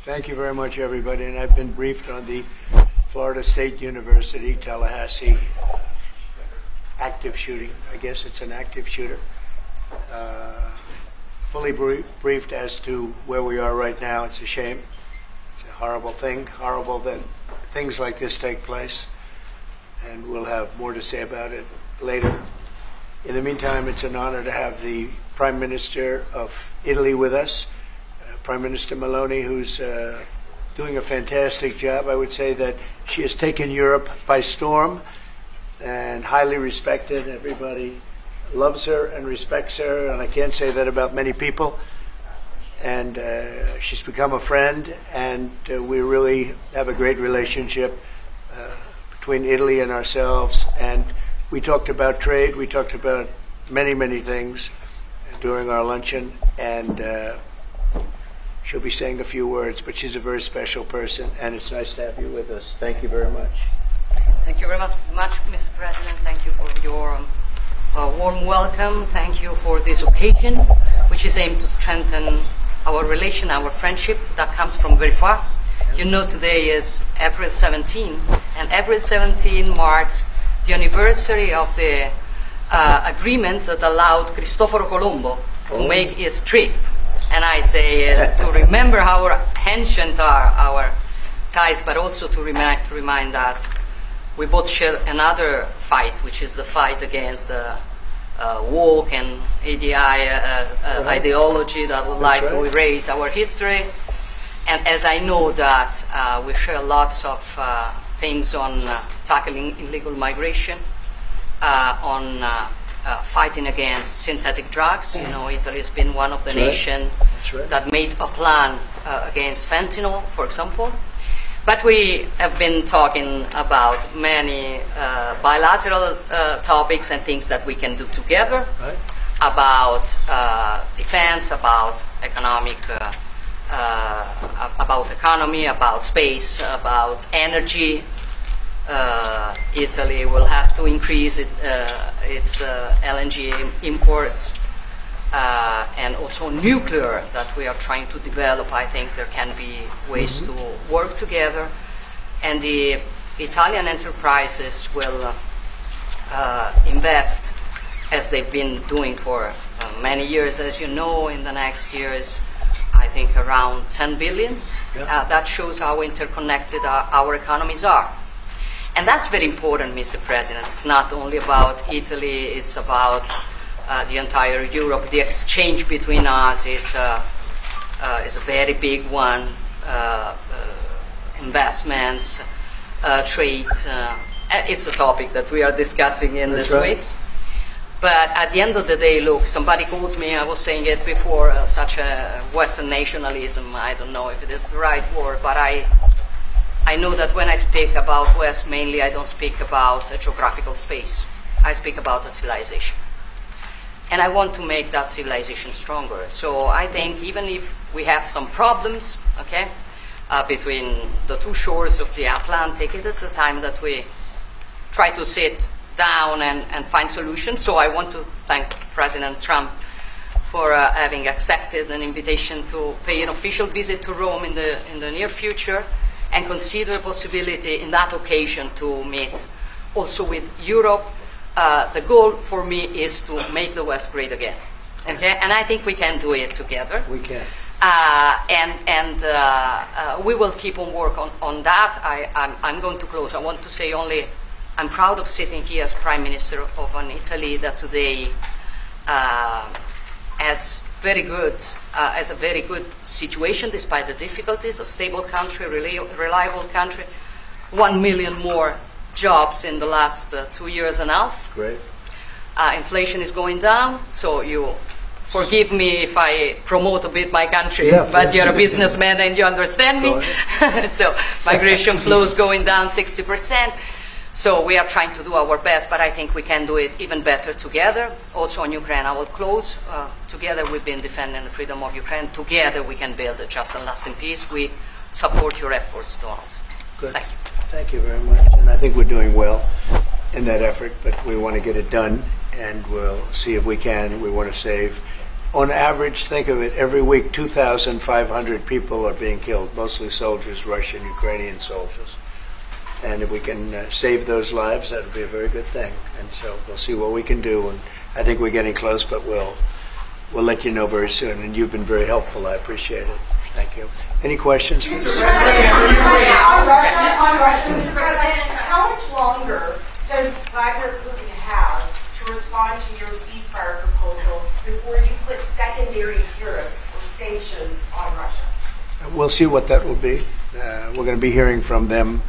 Thank you very much, everybody. And I've been briefed on the Florida State University, Tallahassee active shooting. I guess it's an active shooter. Fully briefed as to where we are right now. It's a shame. It's a horrible thing. Horrible that things like this take place. And we'll have more to say about it later. In the meantime, it's an honor to have the Prime Minister of Italy with us, Prime Minister Meloni, who's doing a fantastic job. I would say that she has taken Europe by storm and highly respected. Everybody loves her and respects her, and I can't say that about many people. And she's become a friend, and we really have a great relationship between Italy and ourselves. And we talked about trade. We talked about many, many things during our luncheon, and she'll be saying a few words, but she's a very special person, and it's nice to have you with us. Thank you very much. Thank you very much, Mr. President. Thank you for your warm welcome. Thank you for this occasion, which is aimed to strengthen our relation, our friendship that comes from very far. You know, today is April 17, and April 17 marks the anniversary of the agreement that allowed Cristoforo Colombo to make his trip. And I say to remember how ancient are our ties, but also to remind that we both share another fight, which is the fight against the woke and ideology that would like to erase our history. And as I know that we share lots of things on tackling illegal migration, on fighting against synthetic drugs. You know, Italy has been one of the nations that made a plan against fentanyl, for example. But we have been talking about many bilateral topics and things that we can do together, about defense, about economy, about space, about energy. Italy will have to increase its LNG imports, and also nuclear that we are trying to develop. I think there can be ways to work together, and the Italian enterprises will invest, as they've been doing for many years, as you know, in the next years, I think around 10 billion. That shows how interconnected our economies are. And that's very important, Mr. President. It's not only about Italy, it's about the entire Europe. The exchange between us is a very big one. Investments, trade, it's a topic that we are discussing in this week. But at the end of the day, look, somebody calls me, I was saying it before, such a Western nationalism. I don't know if it is the right word, but I know that when I speak about West, mainly I don't speak about a geographical space. I speak about a civilization. And I want to make that civilization stronger. So I think even if we have some problems, okay, between the two shores of the Atlantic, it is the time that we try to sit down and find solutions. So I want to thank President Trump for having accepted an invitation to pay an official visit to Rome in the near future, and consider a possibility in that occasion to meet also with Europe. The goal for me is to make the West great again. Okay? And I think we can do it together. We can. We will keep on work on that. I'm going to close. I want to say only, I'm proud of sitting here as Prime Minister of an Italy that today has a very good situation despite the difficulties, a stable country, reliable country, 1 million more jobs in the last 2 years and a half. Great. Inflation is going down, so you forgive me if I promote a bit my country, but you're a businessman and you understand me. So migration flows going down 60%. So we are trying to do our best, but I think we can do it even better together. Also on Ukraine, I will close. Together we've been defending the freedom of Ukraine. Together we can build a just and lasting peace. We support your efforts, Donald. Good. Thank you. Thank you very much. And I think we're doing well in that effort, but we want to get it done, and we'll see if we can. We want to save on average, think of it, every week 2,500 people are being killed, mostly soldiers, Russian, Ukrainian soldiers. And if we can save those lives, that would be a very good thing. And so we'll see what we can do. And I think we're getting close, but we'll let you know very soon. And you've been very helpful. I appreciate it. Thank you. Any questions? Mr. President, how much longer does Vladimir Putin have to respond to your ceasefire proposal before you put secondary tariffs or sanctions on Russia? We'll see what that will be. We're going to be hearing from them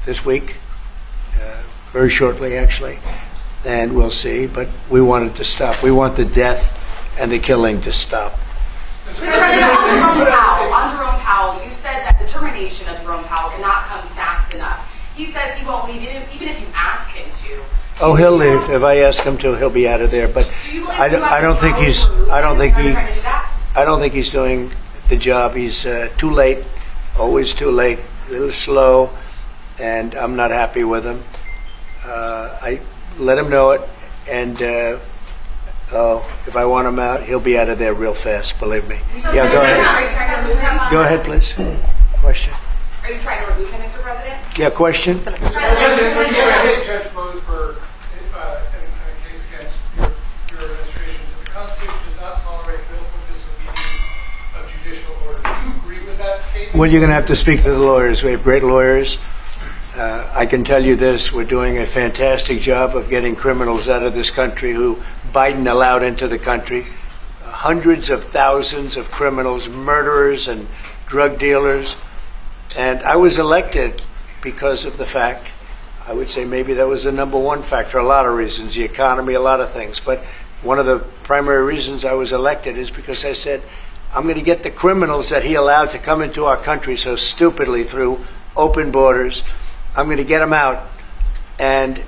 this week, very shortly actually, and we'll see. But we want it to stop. We want the death and the killing to stop. Mr. President, on Jerome Powell, you said that the termination of Jerome Powell cannot come fast enough. He says he won't leave, even if you ask him to. Oh, he'll leave. If I ask him to, he'll be out of there. But I don't think he's doing the job. He's too late, always too late, a little slow, and I'm not happy with him. I let him know it, and if I want him out, he'll be out of there real fast, believe me. Yeah, go ahead. Go ahead, please. Question? Are you trying to remove him, Mr. President? Yeah, question? Mr. President, when you had Judge Boasberg in a case against your administration, so the Constitution does not tolerate willful disobedience of judicial order. Do you agree with that statement? Well, you're going to have to speak to the lawyers. We have great lawyers. I can tell you this, we're doing a fantastic job of getting criminals out of this country who Biden allowed into the country. Hundreds of thousands of criminals, murderers and drug dealers. And I was elected because of the fact, I would say maybe that was the number one factor, a lot of reasons, the economy, a lot of things. But one of the primary reasons I was elected is because I said, I'm going to get the criminals that he allowed to come into our country so stupidly through open borders. I'm going to get them out. And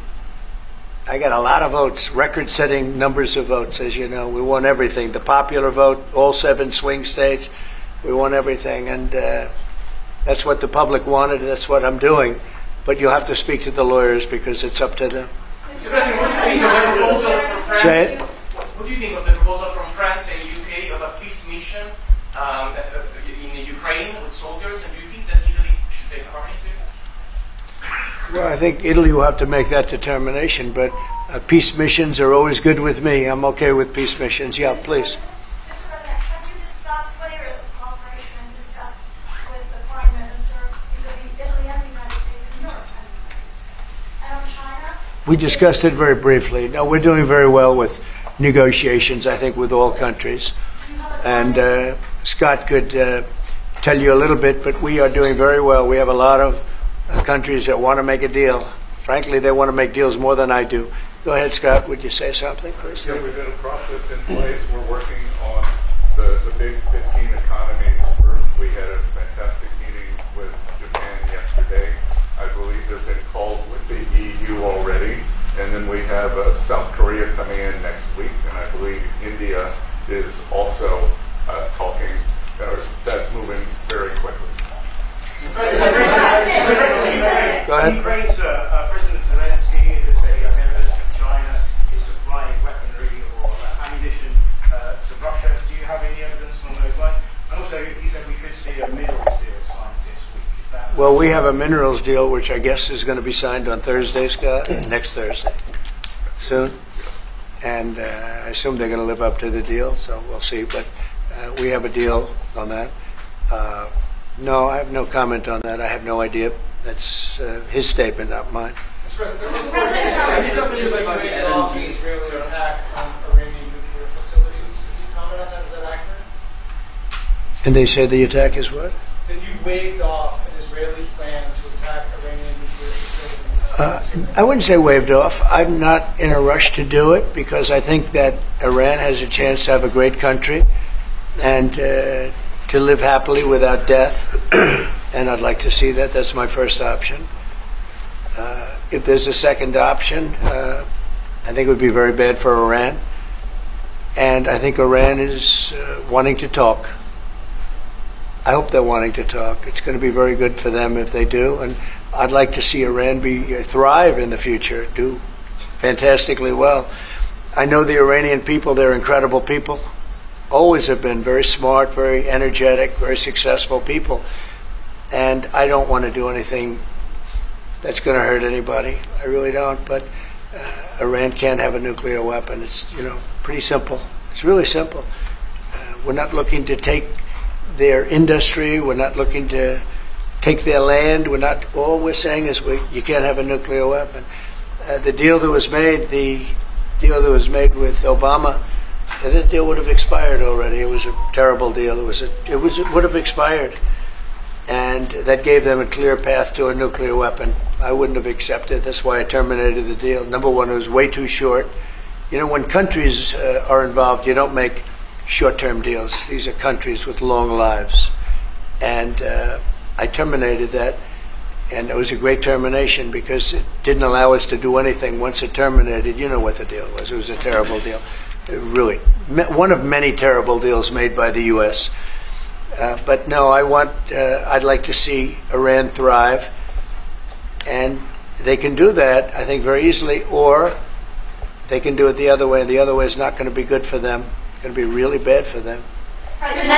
I got a lot of votes, record-setting numbers of votes, as you know. We won everything. The popular vote, all 7 swing states, we won everything. And that's what the public wanted, and that's what I'm doing. But you'll have to speak to the lawyers because it's up to them. Mr. President, what do you think of the proposal from France? Say it. What do you think of the proposal from France and UK of a peace mission in Ukraine with soldiers? And do you think that Italy should take part in it? Well, I think Italy will have to make that determination, but peace missions are always good with me. I'm okay with peace missions. Yeah, please. Mr. President, have you discussed what areas of cooperation and discussed with the Prime Minister vis-a-vis Italy and the United States and Europe and the United States? And on China? We discussed it very briefly. No, we're doing very well with negotiations, I think, with all countries. And Scott could tell you a little bit, but we are doing very well. We have a lot of countries that want to make a deal. Frankly, they want to make deals more than I do. Go ahead, Scott. Would you say something first? Yeah, we've got a process in place. We're working on the big 15 economies first. We had a fantastic meeting with Japan yesterday. I believe they've been called with the EU already. And then we have South Korea coming in next week. And I believe India is also talking. That's moving very quickly. Go ahead. Ukraine's President Zelensky has said he has evidence that China is supplying weaponry or ammunition to Russia. Do you have any evidence along those lines? And also, he said we could see a minerals deal signed this week. Is that? Well, we have a minerals deal, which I guess is going to be signed on Thursday, Scott, next Thursday, soon. And I assume they're going to live up to the deal, so we'll see. But we have a deal on that. No, I have no comment on that. I have no idea. That's his statement, not mine. Mr. President, there were reports off the Israeli attack on Iranian nuclear facilities. Can you comment on that? Is that accurate? And they say the attack is what? That you waved off an Israeli plan to attack Iranian nuclear facilities. I wouldn't say waved off. I'm not in a rush to do it because I think that Iran has a chance to have a great country and to live happily without death, and I'd like to see that. That's my first option. If there's a second option, I think it would be very bad for Iran, and I think Iran is wanting to talk. I hope they're wanting to talk. It's going to be very good for them if they do, and I'd like to see Iran thrive in the future, do fantastically well. I know the Iranian people, they're incredible people. always have been very smart, very energetic, very successful people. And I don't want to do anything that's going to hurt anybody. I really don't. But Iran can't have a nuclear weapon. It's, pretty simple. It's really simple. We're not looking to take their industry. We're not looking to take their land. All we're saying is you can't have a nuclear weapon. The deal that was made with Obama, that deal would have expired already. It was a terrible deal. It would have expired. And that gave them a clear path to a nuclear weapon. I wouldn't have accepted. That's why I terminated the deal. Number one, it was way too short. When countries are involved, you don't make short-term deals. These are countries with long lives. And I terminated that. And it was a great termination because it didn't allow us to do anything. Once it terminated, you know what the deal was. It was a terrible deal. Really, one of many terrible deals made by the U.S. But no, I'd like to see Iran thrive, and they can do that, I think, very easily, or they can do it the other way, and the other way is not going to be good for them. It's going to be really bad for them. What do you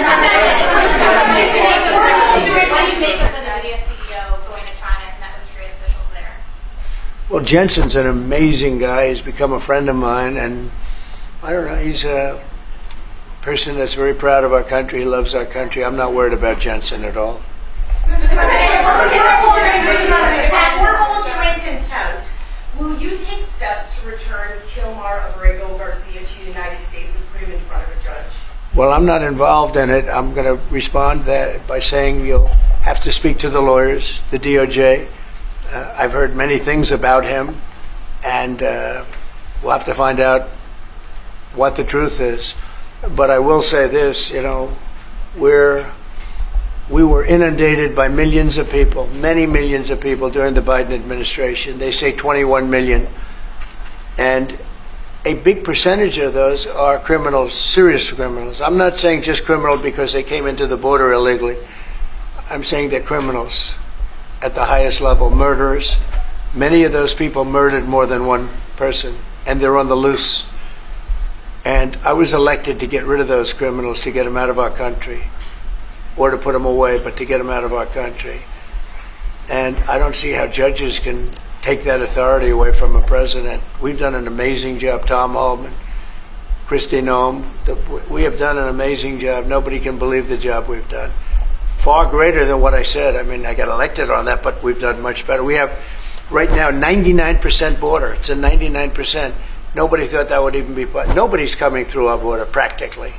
make of the Nvidia CEO going to China and met with trade officials there? Well, Jensen's an amazing guy. He's become a friend of mine, and I don't know, he's a person that's very proud of our country. He loves our country. I'm not worried about Jensen at all. Mr. President, we're holding you in contempt. Will you take steps to return Kilmar Abrego Garcia to the United States and put him in front of a judge? Well, I'm not involved in it. I'm going to respond by saying you'll have to speak to the lawyers, the DOJ. I've heard many things about him, and we'll have to find out what the truth is. But I will say this, we were inundated by millions of people, many millions of people during the Biden administration. They say 21 million. And a big percentage of those are criminals, serious criminals. I'm not saying just criminal because they came into the border illegally. I'm saying they're criminals at the highest level, murderers. Many of those people murdered more than one person, and they're on the loose. And I was elected to get rid of those criminals, to get them out of our country, or to put them away, but to get them out of our country. And I don't see how judges can take that authority away from a president. We've done an amazing job, Tom Homan, Kristi Noem. We have done an amazing job. Nobody can believe the job we've done. Far greater than what I said. I mean, I got elected on that, but we've done much better. We have, right now, 99% border. It's a 99%. Nobody thought that would even be possible. Nobody's coming through our border, practically.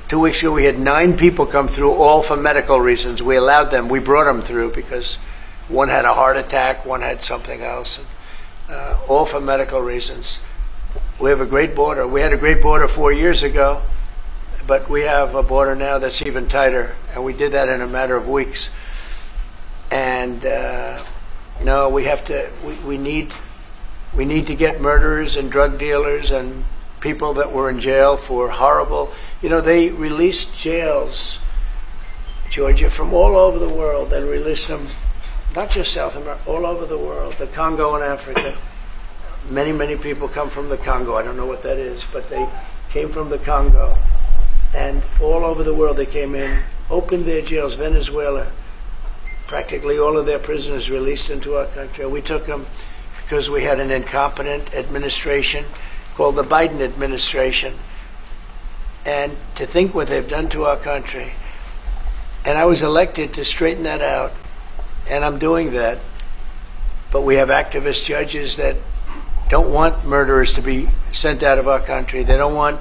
2 weeks ago, we had 9 people come through, all for medical reasons. We allowed them. We brought them through because one had a heart attack, one had something else, all for medical reasons. We have a great border. We had a great border 4 years ago, but we have a border now that's even tighter, and we did that in a matter of weeks. And no, we have to. We need to get murderers and drug dealers and people that were in jail for horrible. They released jails, Georgia, from all over the world. They released them, not just South America, all over the world, the Congo and Africa. Many, many people come from the Congo. I don't know what that is, but they came from the Congo. And all over the world they came in, opened their jails. Venezuela, practically all of their prisoners released into our country. And we took them because we had an incompetent administration called the Biden administration. And to think what they've done to our country. And I was elected to straighten that out, and I'm doing that. But we have activist judges that don't want murderers to be sent out of our country. They don't want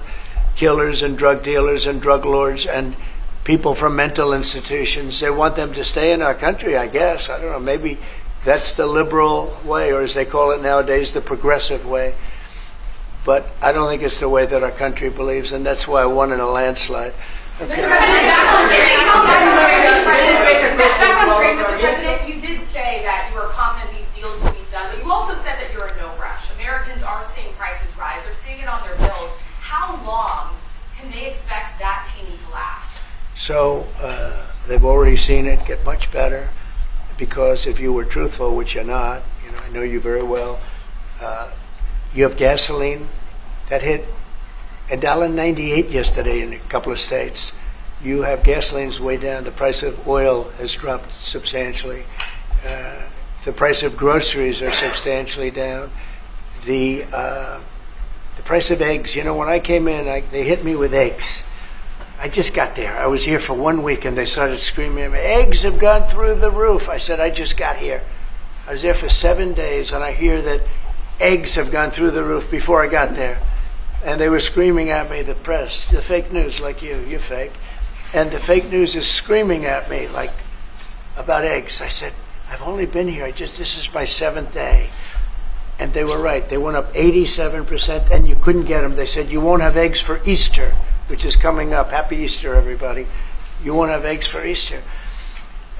killers and drug dealers and drug lords and people from mental institutions. They want them to stay in our country, I guess. I don't know, maybe that's the liberal way, or as they call it nowadays, the progressive way. But I don't think it's the way that our country believes, and that's why I won in a landslide. Okay. Mr. President, you did say that you were confident these deals would be done, but you also said that you're in no rush. Americans are seeing prices rise. They're seeing it on their bills. How long can they expect that pain to last? So they've already seen it get much better, because if you were truthful, which you're not, I know you very well, you have gasoline that hit $1.98 yesterday in a couple of states. You have gasoline's way down. The price of oil has dropped substantially. The price of groceries are substantially down. The price of eggs. You know, when I came in, they hit me with eggs. I just got there. I was here for 1 week, and they started screaming at me, eggs have gone through the roof. I said, I just got here. I was there for 7 days, and I hear that eggs have gone through the roof before I got there. And they were screaming at me, the press, the fake news, like you're fake. And the fake news is screaming at me, like, about eggs. I said, I've only been here, this is my 7th day. And they were right. They went up 87%, and you couldn't get them. They said, you won't have eggs for Easter, which is coming up. Happy Easter, everybody. You won't have eggs for Easter.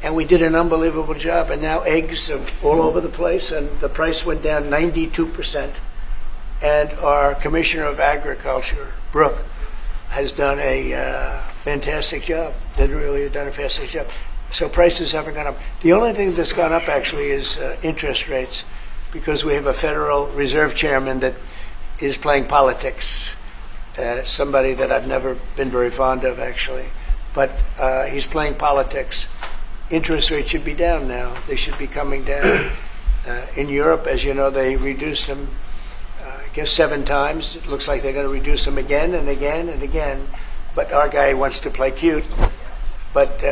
And we did an unbelievable job, and now eggs are all over the place, and the price went down 92%. And our Commissioner of Agriculture, Brooke, has done a fantastic job. They really have done a fantastic job. So prices haven't gone up. The only thing that's gone up, actually, is interest rates, because we have a Federal Reserve Chairman that is playing politics. Somebody that I've never been very fond of, actually. But he's playing politics. Interest rates should be down now. They should be coming down. In Europe, as you know, they reduced them, I guess 7 times. It looks like they're going to reduce them again and again and again. But our guy wants to play cute. But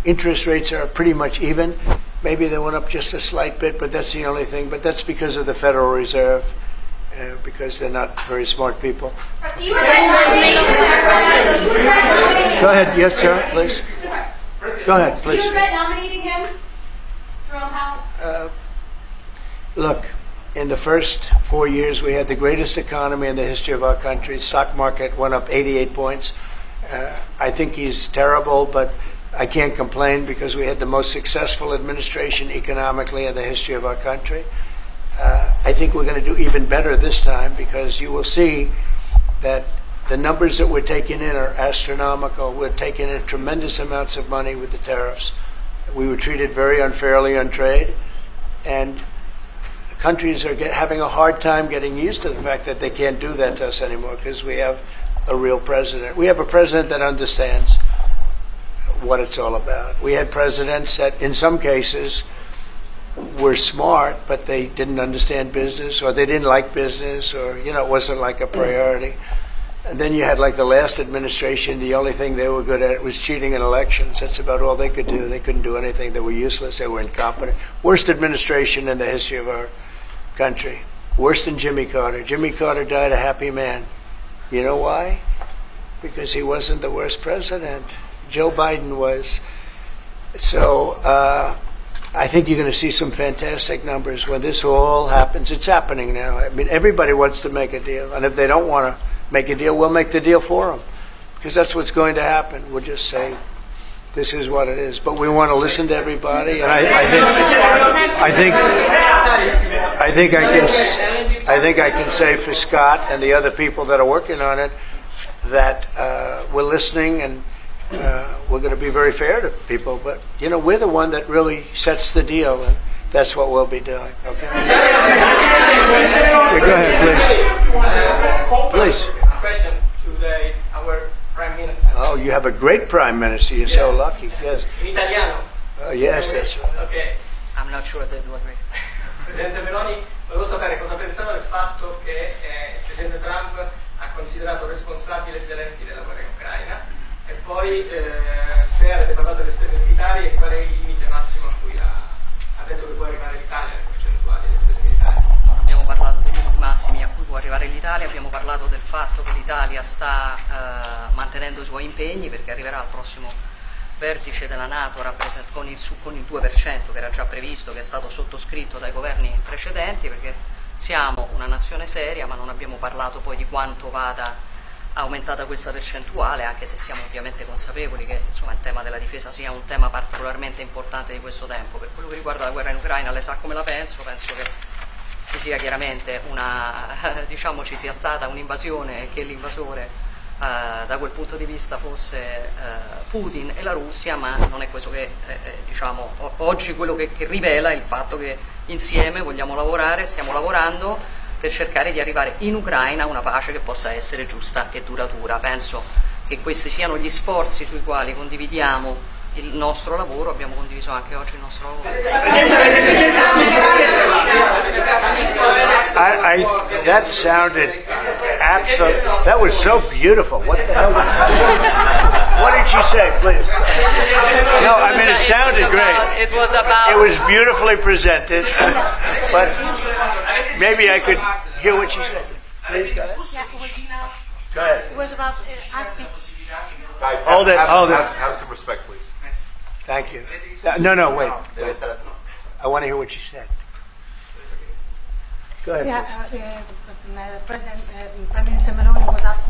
interest rates are pretty much even. Maybe they went up just a slight bit, but that's the only thing. But that's because of the Federal Reserve. Because they're not very smart people. Do you regret Go ahead. Yes, sir, please. Go ahead, please. Do you regret nominating him, Jerome Powell? Look, in the first 4 years, we had the greatest economy in the history of our country. Stock market went up 88 points. I think he's terrible, but I can't complain because we had the most successful administration economically in the history of our country. I think we're going to do even better this time because you will see that the numbers that we're taking in are astronomical. We're taking in tremendous amounts of money with the tariffs. We were treated very unfairly on trade, and countries are having a hard time getting used to the fact that they can't do that to us anymore because we have a real president. We have a president that understands what it's all about. We had presidents that, in some cases, were smart, but they didn't understand business, or they didn't like business, or, you know, it wasn't like a priority. And then you had, like, the last administration, the only thing they were good at was cheating in elections. That's about all they could do. They couldn't do anything. They were useless. They were incompetent. Worst administration in the history of our country. Worse than Jimmy Carter. Jimmy Carter died a happy man. You know why? Because he wasn't the worst president. Joe Biden was. So, I think you're going to see some fantastic numbers when this all happens. It's happening now. I mean, everybody wants to make a deal. And if they don't want to make a deal, we'll make the deal for them. Because that's what's going to happen. We'll just say, this is what it is. But we want to listen to everybody. And I think I can say for Scott and the other people that are working on it that we're listening and we're going to be very fair to people, but, you know, we're the one that really sets the deal, and that's what we'll be doing, okay? Yeah, go ahead, please. Please. A question to our Prime Minister. Oh, you have a great Prime Minister. You're so lucky, yes. In Italiano? Yes, that's right. Okay. I'm not sure they do agree. Presidente Meloni, volevo sapere cosa pensava del fatto che il Presidente Trump ha considerato responsabile Zelensky della guerra in Ucraina. E poi se avete parlato delle spese militari e qual è il limite massimo a cui ha detto che può arrivare l'Italia, le percentuali delle spese militari? Non abbiamo parlato dei limiti massimi a cui può arrivare l'Italia, abbiamo parlato del fatto che l'Italia sta mantenendo i suoi impegni perché arriverà al prossimo vertice della NATO con il 2% che era già previsto, che è stato sottoscritto dai governi precedenti, perché siamo una nazione seria, ma non abbiamo parlato poi di quanto vada aumentata questa percentuale, anche se siamo ovviamente consapevoli che, insomma, il tema della difesa sia un tema particolarmente importante di questo tempo. Per quello che riguarda la guerra in Ucraina, lei sa come la penso che ci sia chiaramente diciamo ci sia stata un'invasione e che l'invasore da quel punto di vista fosse Putin e la Russia, ma non è questo che diciamo oggi quello che rivela è il fatto che insieme vogliamo lavorare, stiamo lavorando per cercare di arrivare in Ucraina a una pace che possa essere giusta e duratura. Penso che questi siano gli sforzi sui quali condividiamo il nostro lavoro, abbiamo condiviso anche oggi il nostro lavoro. That sounded absolutely, that was so beautiful. What the hell what did she say, please? No, I mean, it sounded great. It was about... It was beautifully presented, but maybe I could hear what she said. Please, go ahead. Yeah, Go ahead. it was about asking. Guys, Hold it, hold it. Have some respect, please. Thank you. No, wait. I want to hear what she said. Go ahead, please. Prime Minister Meloni was asked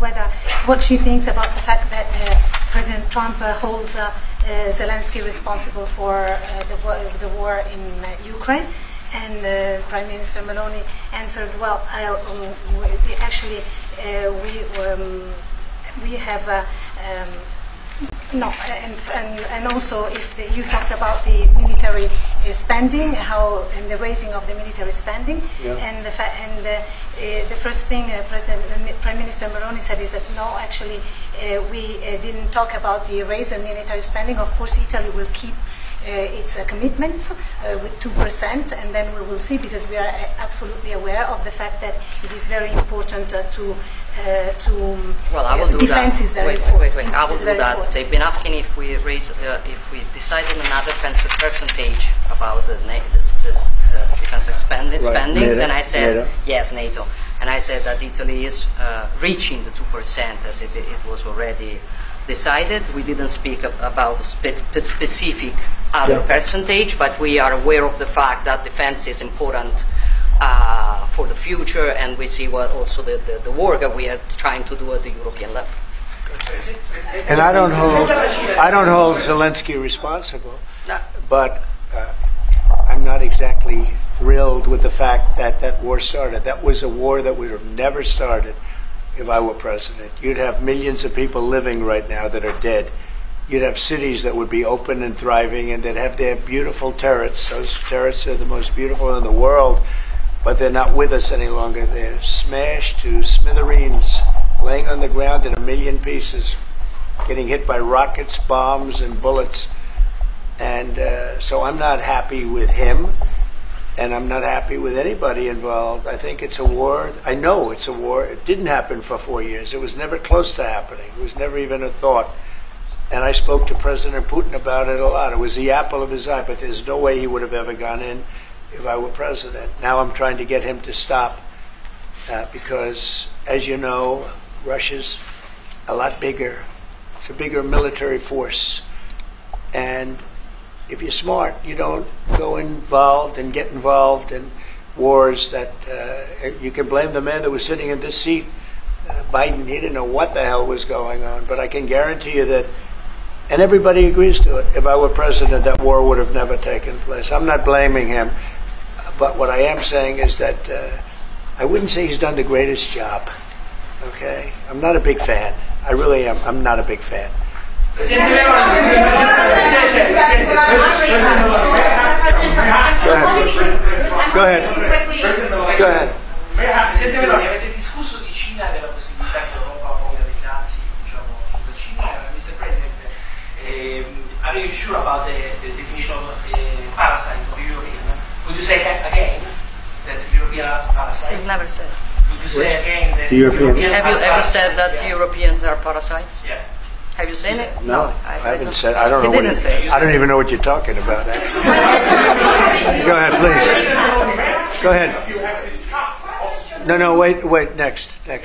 what she thinks about the fact that President Trump holds Zelensky responsible for the war in Ukraine. And Prime Minister Meloni answered, well, actually, we have no, and also if you talked about the military spending, and the raising of the military spending, and the first thing Prime Minister Meloni said is that no, actually we didn't talk about the raise in military spending. Of course, Italy will keep its commitments with 2%, and then we will see, because we are absolutely aware of the fact that it is very important well, I will do defense that. Is very wait. I will do that. Important. They've been asking if we decided another percentage about the defense spending, NATO, and I said NATO. yes, NATO, and I said that Italy is reaching the 2% as it was already decided. We didn't speak about a specific other percentage, but we are aware of the fact that defense is important for the future, and we see what also the work that we are trying to do at the European level. And I don't hold Zelensky responsible, but I'm not exactly thrilled with the fact that that war started. That was a war that would have never started if I were president. You'd have millions of people living right now that are dead. You'd have cities that would be open and thriving, and they'd have their beautiful turrets. Those turrets are the most beautiful in the world, but they're not with us any longer. They're smashed to smithereens, laying on the ground in a million pieces, getting hit by rockets, bombs, and bullets. And so I'm not happy with him, and I'm not happy with anybody involved. I think it's a war. I know it's a war. It didn't happen for 4 years. It was never close to happening. It was never even a thought. And I spoke to President Putin about it a lot. It was the apple of his eye, but there's no way he would have ever gone in if I were president. Now I'm trying to get him to stop because, as you know, Russia's a lot bigger. It's a bigger military force. And if you're smart, you don't go involved and get involved in wars that you can blame the man that was sitting in this seat. Biden, he didn't know what the hell was going on, but I can guarantee you that, and everybody agrees to it, if I were president, that war would have never taken place. I'm not blaming him, but what I am saying is that I wouldn't say he's done the greatest job, okay? I'm not a big fan. I really am. I'm not a big fan. Go ahead. Go ahead. Go ahead. Presidente Meloni, avete discusso di Cina, della possibilità che l'Europa ponga dei dazi, diciamo, sulla Cina. Mr. President, are you sure about the definition of parasite of European? Would you say again that European are parasites? It's never said. Would you say again that The European. Have you said that Europeans are parasites? Yeah. Have you seen it? No, I haven't said. I don't know. He didn't say it. I don't even know what you're talking about. Go ahead, please. Go ahead. No, wait. Next. Go. Thank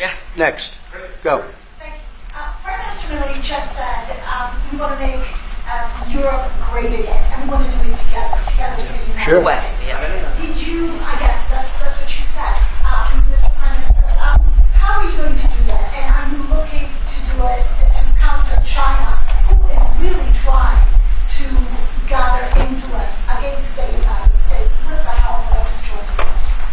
you. Prime Minister Meloni just said we want to make Europe great again, and we want to do it together with the United Sure. West, yeah. Did you? I guess that's what you said, Mr. Prime Minister. How are you going to do that? And are you looking to do it to counter China, who is really trying to gather influence against the United States with the help of this joint?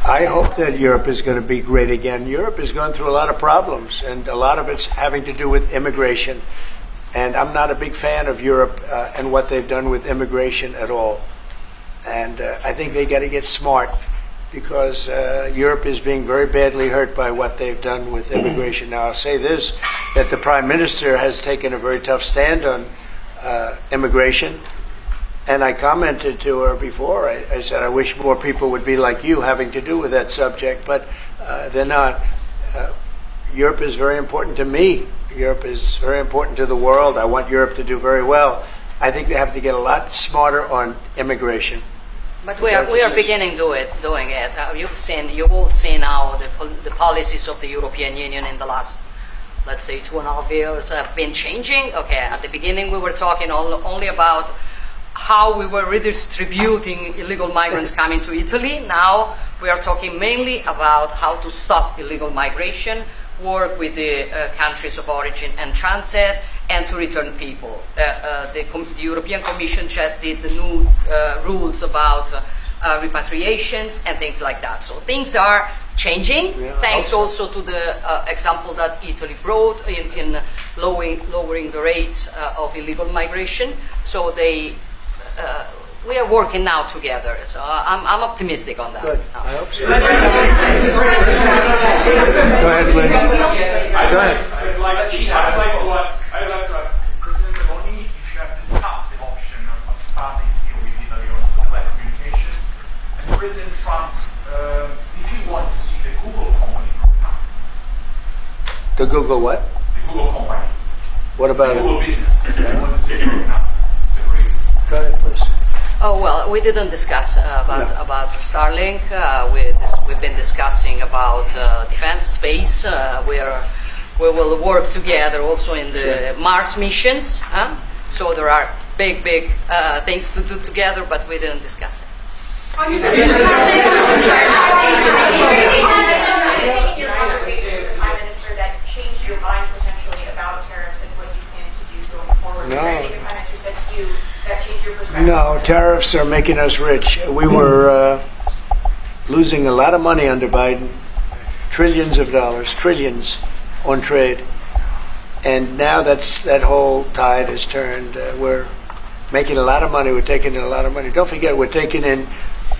I hope that Europe is going to be great again. Europe is going through a lot of problems, and a lot of it's having to do with immigration. And I'm not a big fan of Europe and what they've done with immigration at all. And I think they got to get smart. because Europe is being very badly hurt by what they've done with immigration. Now, I'll say this, that the Prime Minister has taken a very tough stand on immigration. And I commented to her before, I said, I wish more people would be like you having to do with that subject, but they're not. Europe is very important to me. Europe is very important to the world. I want Europe to do very well. I think they have to get a lot smarter on immigration. But we are beginning doing it. You've all seen how the policies of the European Union in the last, let's say, 2.5 years have been changing. Okay, at the beginning we were talking only about how we were redistributing illegal migrants coming to Italy. Now we are talking mainly about how to stop illegal migration, work with the countries of origin and transit, and to return people. The European Commission just did the new rules about repatriations and things like that. So things are changing, thanks also to the example that Italy brought in lowering the rates of illegal migration. So we are working now together. So I'm optimistic on that. Good. I hope so. Go ahead, please. Go ahead. I'd like to ask President Meloni if you have discussed the option of starting to deal with Italy on satellite communications, and President Trump, if you want to see the Google company growing up. The Google what? The Google company. What about the it? Google business. If you want to see it growing up. Separate. Go ahead, please. Oh, well, we didn't discuss about Starlink. We've been discussing about defense space. We will work together also in the Mars missions. So there are big things to do together, but we didn't discuss it. Your conversation with the Prime Minister that changed your mind potentially about tariffs and what you plan to do going forward. No. I think the Prime Minister said to you that changed your perspective. No, tariffs are making us rich. We were losing a lot of money under Biden, trillions of dollars, trillions on trade. And now that whole tide has turned. We're making a lot of money. We're taking in a lot of money. Don't forget, we're taking in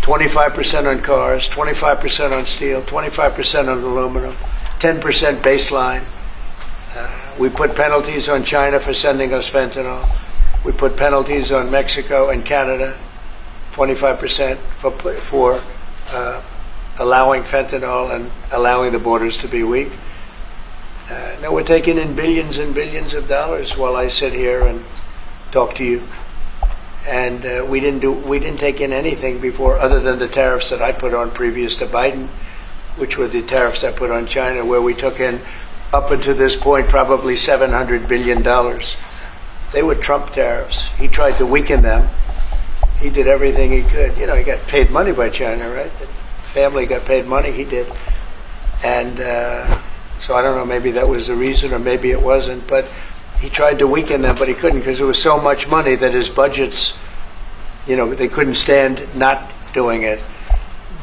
25% on cars, 25% on steel, 25% on aluminum, 10% baseline. We put penalties on China for sending us fentanyl. We put penalties on Mexico and Canada, 25% for allowing fentanyl and allowing the borders to be weak. Now we're taking in billions and billions of dollars while I sit here and talk to you. And we didn't take in anything before other than the tariffs that I put on previous to Biden, which were the tariffs I put on China, where we took in up until this point probably $700 billion. They were Trump tariffs. He tried to weaken them. He did everything he could. You know, he got paid money by China, right? The family got paid money. He did. And so I don't know, maybe that was the reason or maybe it wasn't. But he tried to weaken them, but he couldn't because there was so much money that his budgets, you know, they couldn't stand not doing it.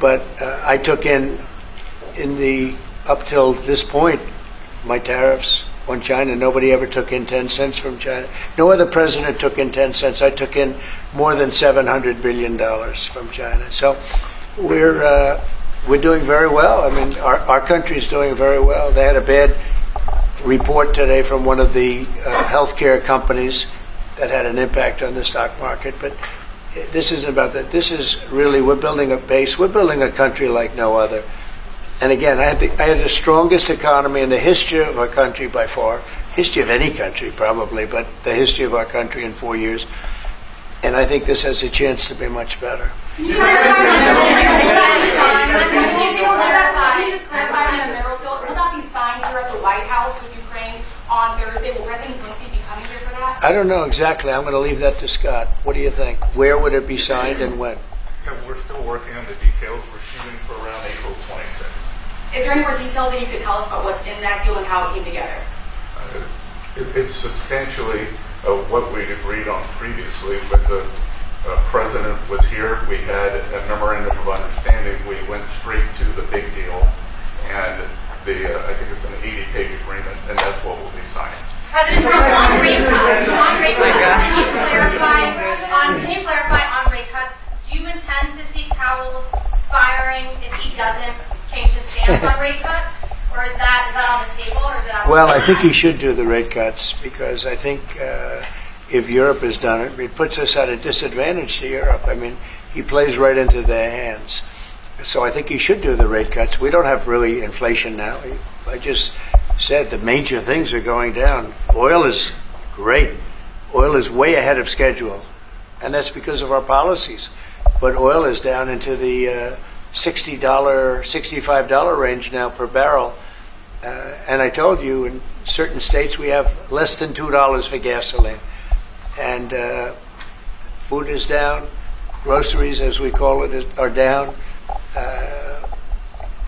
But I took in the, up till this point, my tariffs on China. Nobody ever took in 10 cents from China. No other president took in 10 cents. I took in more than $700 billion from China. So we're doing very well. I mean, our country's doing very well. They had a bad report today from one of the healthcare companies that had an impact on the stock market. But this isn't about that. This is really, we're building a base. We're building a country like no other. And again, I had the strongest economy in the history of our country by far, history of any country probably, but the history of our country in 4 years. And I think this has a chance to be much better. Can you just clarify on the mineral deal? Will that be signed here at the White House with Ukraine on Thursday? Will President Zelensky be coming here for that? I don't know exactly. I'm going to leave that to Scott. What do you think? Where would it be signed and when? Yeah, we're still working on the details. We're shooting for around April 26th. Is there any more detail that you could tell us about what's in that deal and how it came together? It's substantially what we'd agreed on previously, but the president was here. We had a memorandum of understanding. We went straight to the big deal, and I think it's an 80-page agreement, and that's what will be signed. President Trump, on rate cuts, can you clarify on rate cuts? Do you intend to seek Powell's firing if doesn't change his stance on rate cuts? Or is that on the table? Or is that Well, I think he should do the rate cuts because I think if Europe has done it, it puts us at a disadvantage to Europe. I mean, he plays right into their hands. So I think he should do the rate cuts. We don't have really inflation now. I just said the major things are going down. Oil is great. Oil is way ahead of schedule, and that's because of our policies. But oil is down into the $60, $65 range now per barrel. And I told you, in certain states we have less than $2 for gasoline. And food is down. Groceries, as we call it, are down.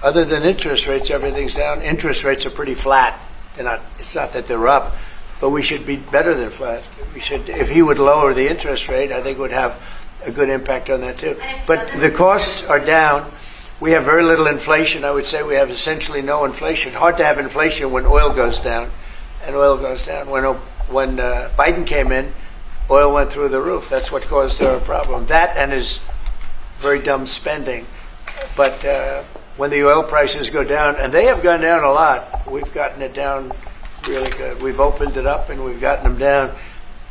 Other than interest rates, everything's down. Interest rates are pretty flat. They're not. It's not that they're up, but we should be better than flat. We should. If he would lower the interest rate, I think it would have a good impact on that too. But the costs are down. We have very little inflation. I would say we have essentially no inflation. Hard to have inflation when oil goes down, and oil goes down. When Biden came in, oil went through the roof. That's what caused our problem. That and his very dumb spending. But when the oil prices go down, and they have gone down a lot, we've gotten it down really good. We've opened it up and we've gotten them down.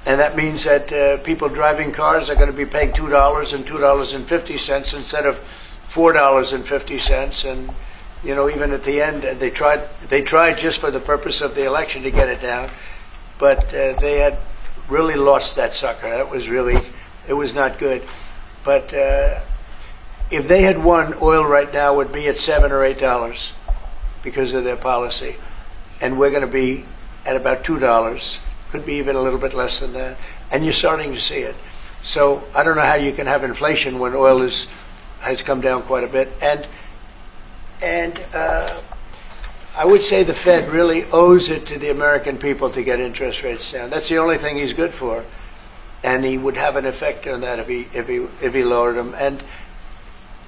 And that means that people driving cars are going to be paying $2 and $2.50 instead of $4.50. And, you know, even at the end, they tried just for the purpose of the election to get it down. But they had really lost that sucker. That was really, it was not good. But if they had won, oil right now would be at $7 or $8 because of their policy. And we're going to be at about $2. Could be even a little bit less than that. And you're starting to see it. So I don't know how you can have inflation when oil has come down quite a bit. And I would say the Fed really owes it to the American people to get interest rates down. That's the only thing he's good for. And he would have an effect on that if he lowered them. And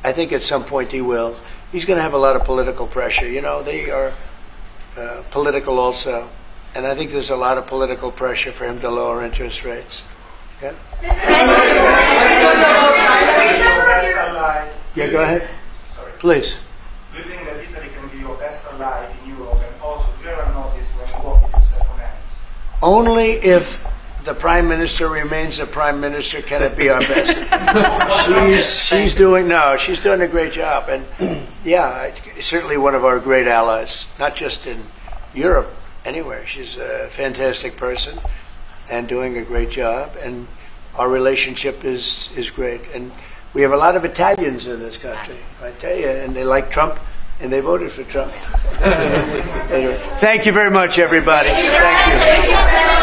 I think at some point he will. He's going to have a lot of political pressure. You know, they are political also. And I think there's a lot of political pressure for him to lower interest rates. Okay? Yeah, go ahead. Sorry. Please. Do you think that Italy can be your best ally in Europe? And also, do you ever notice when you walk into step on hands? Only if the Prime Minister remains the Prime Minister can it be our best. she's doing a great job. And yeah, certainly one of our great allies, not just in Europe, anywhere. She's a fantastic person and doing a great job, and our relationship is great. And we have a lot of Italians in this country, I tell you, and they like Trump, and they voted for Trump. Anyway, thank you very much, everybody. Thank you.